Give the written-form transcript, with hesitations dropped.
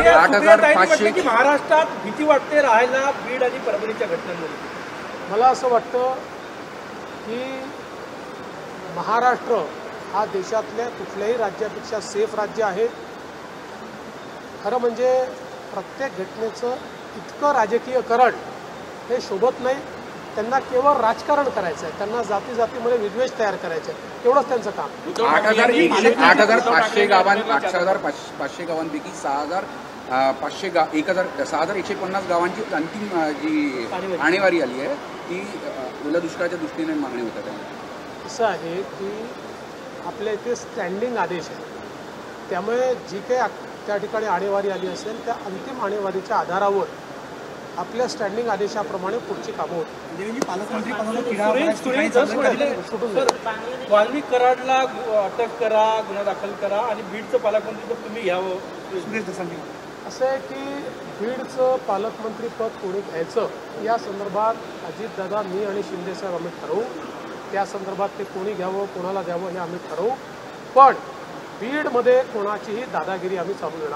8,500 की महाराष्ट्रात भीती वाटते राहायला बीड आणि परभणीच्या घटनांमध्ये. मला असं वाटतं की महाराष्ट्र हा देशातल्या कुठल्याही राज्यापेक्षा सेफ राज्य आहे. खरं म्हणजे प्रत्येक घटनेचं इतकं राजकीयकरण हे शोभत नाही. त्यांना केवळ राजकारण करायचं आहे, त्यांना जाती जातीमध्ये विद्वेष तयार करायचे आहे, एवढंच त्यांचं काम. 8,500 गावांपैकी 6,150 गावांची अंतिम जी आणेवारी आली आहे ती ओल्या दुष्काळाच्या दृष्टीने मागणी होत आहे. असं आहे की आपल्या इथे स्टँडिंग आदेश आहे, त्यामुळे जी काही त्या ठिकाणी आणेवारी आली असेल त्या अंतिम आणेवारीच्या आधारावर आपल्या स्टँडिंग आदेशाप्रमाणे पुढची कामं होती. वाल्मिक कराडला अटक करा, गुन्हा दाखल करा आणि बीडचं पालकमंत्री पद तुम्ही घ्यावं. असं आहे की बीडचं पालकमंत्री पद कोणी घ्यायचं या संदर्भात अजितदादा, मी आणि शिंदेसाहेब आम्ही ठरवू. त्या संदर्भात ते कोणी घ्यावं, कोणाला द्यावं हे आम्ही ठरवू. पण बीडमध्ये कोणाचीही दादागिरी आम्ही चालू देणार